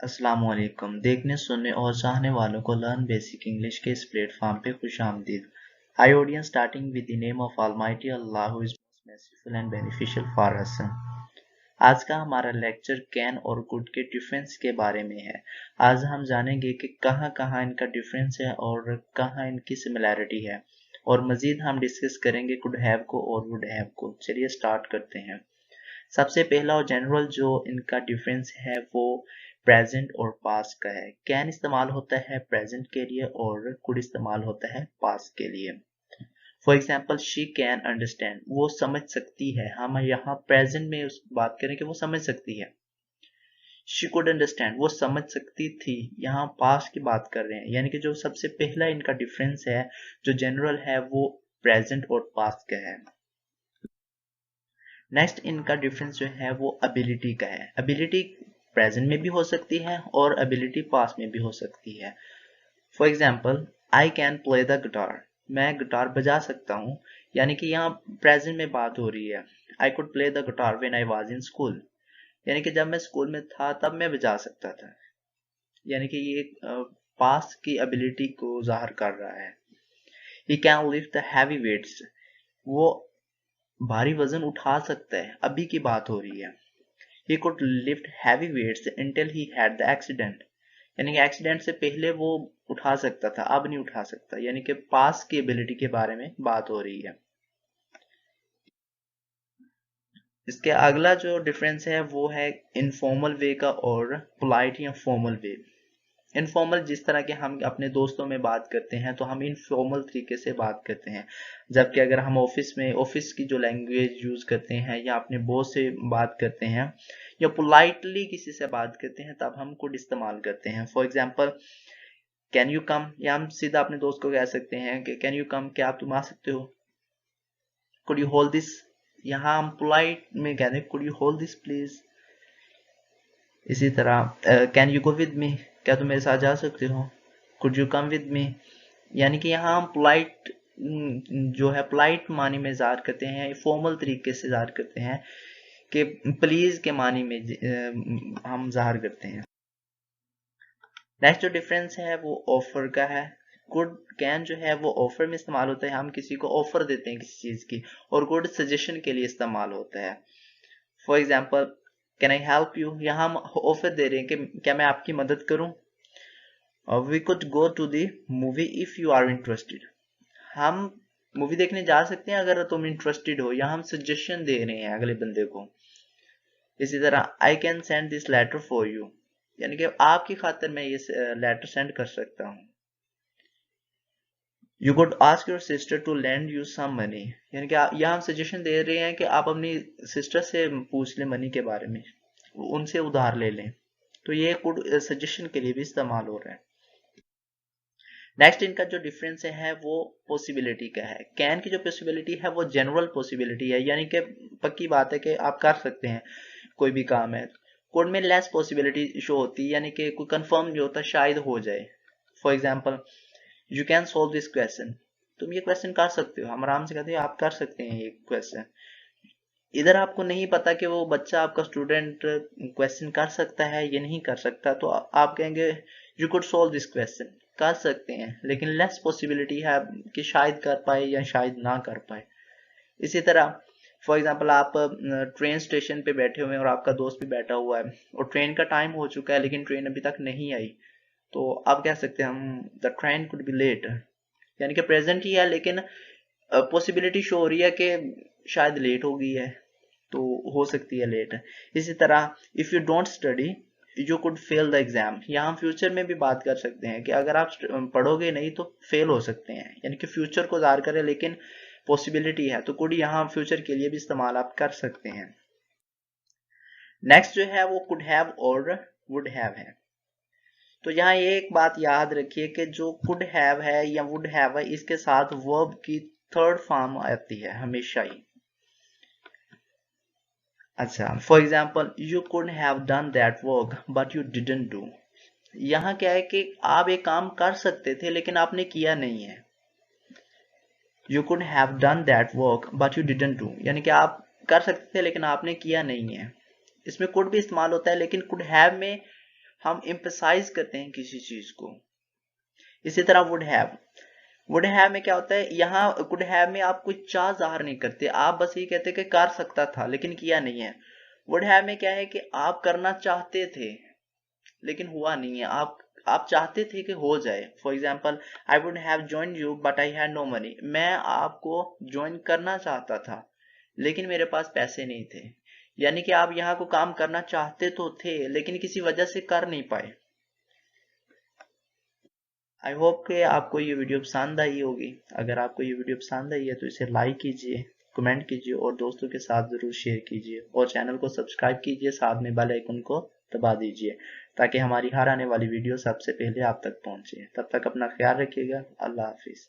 अस्सलामुअलैकुम। देखने, सुनने और चाहने वालों को लर्न बेसिक इंग्लिश के इस प्लेटफॉर्म पे खुशामदीद। Hi audience, starting with the name of almighty Allah who is most merciful and beneficial for us. आज का हमारा लेक्चर कैन और कुड के डिफरेंस के बारे में है। आज हम जानेंगे कि कहाँ कहाँ इनका डिफरेंस है और कहाँ इनकी सिमिलैरिटी है, और मजीद हम डिस्कस करेंगे कुड हैव को और वुड हैव को। चलिए स्टार्ट करते हैं। सबसे पहला और जनरल जो इनका डिफरेंस है वो प्रेजेंट और पास्ट का है। कैन इस्तेमाल होता है प्रेजेंट के लिए और कुड इस्तेमाल होता है पास्ट के लिए। For example, she can understand, वो समझ सकती है। हम यहाँ प्रेजेंट में उस बात करें कि वो समझ सकती है। शी कुड अंडरस्टैंड, वो समझ सकती थी। यहाँ पास्ट की बात कर रहे हैं, यानी कि जो सबसे पहला इनका डिफरेंस है जो जनरल है वो प्रेजेंट और पास्ट का है। नेक्स्ट इनका डिफरेंस जो है वो एबिलिटी का है। एबिलिटी प्रेजेंट में भी हो सकती है और एबिलिटी पास्ट में भी हो सकती है। For example, I can play the guitar, मैं गिटार बजा सकता हूँ, यानी कि यहाँ प्रेजेंट में बात हो रही है। I could play the guitar when I was in school, यानी कि जब मैं स्कूल में था तब मैं बजा सकता था, यानी कि ये पास्ट की एबिलिटी को जाहिर कर रहा है। He can lift the heavy weights, वो भारी वजन उठा सकता है, अभी की बात हो रही है। He could lift heavy weights until he had the accident, यानी कि एक्सीडेंट से पहले वो उठा सकता था, अब नहीं उठा सकता, यानी कि पास की एबिलिटी के बारे में बात हो रही है। इसके अगला जो डिफरेंस है वो है इनफॉर्मल वे का और पोलाइट या फॉर्मल वे। इनफॉर्मल, जिस तरह के हम अपने दोस्तों में बात करते हैं तो हम इनफॉर्मल तरीके से बात करते हैं, जबकि अगर हम ऑफिस की जो लैंग्वेज यूज करते हैं या अपने बॉस से बात करते हैं या पोलाइटली किसी से बात करते हैं तब हम कुड इस्तेमाल करते हैं। For example, can you come, या हम सीधा अपने दोस्त को कह सकते हैं कि कैन यू कम, क्या आप तुम आ सकते हो। कुड यू होल्ड दिस, यहाँ हम पोलाइट में कहते हैं could you hold this please. इसी तरह can you go with me, क्या तुम मेरे साथ जा सकते हो। Could you come with me, यानी कि यहाँ हम पोलाइट जो है पोलाइट मानी में ज़ाहिर करते हैं, फॉर्मल तरीके से ज़ाहिर करते हैं कि प्लीज के मानी में हम ज़ाहिर करते हैं। नेक्स्ट जो डिफरेंस है वो ऑफर का है। गुड कैन जो है वो ऑफर में इस्तेमाल होता है, हम किसी को ऑफर देते हैं किसी चीज़ की, और गुड सजेशन के लिए इस्तेमाल होता है। For example, can I help you, यहाँ हम ऑफर दे रहे हैं कि क्या मैं आपकी मदद करूं। We could go to the movie if you are interested, हम मूवी देखने जा सकते हैं अगर तुम इंटरेस्टेड हो, यहाँ हम सजेशन दे रहे हैं अगले बंदे को। इसी तरह I can send this letter for you, यानी कि आपकी खातिर मैं ये लेटर सेंड कर सकता हूँ। You could ask your sister to lend you some money, यानी कि यहाँ हम सजेशन दे रहे हैं कि आप अपनी सिस्टर से पूछ लें मनी के बारे में, उनसे उधार ले लें। तो ये कुड सजेशन के लिए भी इस्तेमाल हो रहा है। नेक्स्ट इनका जो डिफरेंस है वो पॉसिबिलिटी का है। कैन की जो पॉसिबिलिटी है वो जनरल पॉसिबिलिटी है, यानी कि पक्की बात है कि आप कर सकते हैं कोई भी काम है। कोड में लेस पॉसिबिलिटी शो होती है, यानी कि कोई कंफर्म नहीं होता, शायद हो जाए। For example, you can solve this question, तुम ये क्वेश्चन कर सकते हो, हम आराम से कहते हैं आप कर सकते हैं ये क्वेश्चन। इधर आपको नहीं पता कि वो बच्चा आपका स्टूडेंट क्वेश्चन कर सकता है या नहीं कर सकता, तो आप कहेंगे you could solve this question, कर सकते हैं, लेकिन लेस पॉसिबिलिटी है कि शायद कर पाए या शायद ना कर पाए। इसी तरह फॉर एग्जांपल, आप ट्रेन स्टेशन पे बैठे हुए हैं और आपका दोस्त भी बैठा हुआ है और ट्रेन का टाइम हो चुका है लेकिन ट्रेन अभी तक नहीं आई, तो आप कह सकते हैं हम the train could be late, यानी कि प्रेजेंट ही है लेकिन पॉसिबिलिटी शो हो रही है कि शायद लेट हो गई है, तो हो सकती है लेट। इसी तरह if you don't study you could fail the exam, यहाँ हम फ्यूचर में भी बात कर सकते हैं कि अगर आप पढ़ोगे नहीं तो फेल हो सकते हैं, यानी कि फ्यूचर को ज़ाहिर करें लेकिन पॉसिबिलिटी है, तो कुड यहाँ फ्यूचर के लिए भी इस्तेमाल आप कर सकते हैं। नेक्स्ट जो है वो कुड हैव और वुड हैव है। तो यहाँ ये एक बात याद रखिए कि जो कुड हैव है या वुड हैव है इसके साथ वर्ब की थर्ड फॉर्म आती है हमेशा ही। अच्छा, for example, you could have done that work but you didn't do, यहाँ क्या है कि आप एक काम कर सकते थे लेकिन आपने किया नहीं है। You could have done that work but you didn't do, यानी कि आप कर सकते थे लेकिन आपने किया नहीं है। इसमें कुड भी इस्तेमाल होता है लेकिन कुड हैव में हम एम्फसाइज करते हैं किसी चीज को। इसी तरह वुड हैव में क्या होता है, यहाँ कुड हैव में आप कोई चाह जाहिर नहीं करते, आप बस ये कहते कि कर सकता था लेकिन किया नहीं है। वुड हैव में क्या है कि आप करना चाहते थे लेकिन हुआ नहीं है, आप चाहते थे कि हो जाए। For example, I would have join you but I had no money, मैं आपको ज्वाइन करना चाहता था लेकिन मेरे पास पैसे नहीं थे। यानी कि आप यहाँ को काम करना चाहते तो थे लेकिन किसी वजह से कर नहीं पाए। आई होप कि आपको ये वीडियो पसंद आई होगी। अगर आपको ये वीडियो पसंद आई है तो इसे लाइक कीजिए, कमेंट कीजिए और दोस्तों के साथ ज़रूर शेयर कीजिए और चैनल को सब्सक्राइब कीजिए, साथ में बेल आइकन को दबा दीजिए ताकि हमारी हर आने वाली वीडियो सबसे पहले आप तक पहुंचे। तब तक अपना ख्याल रखिएगा। अल्लाह हाफिज़।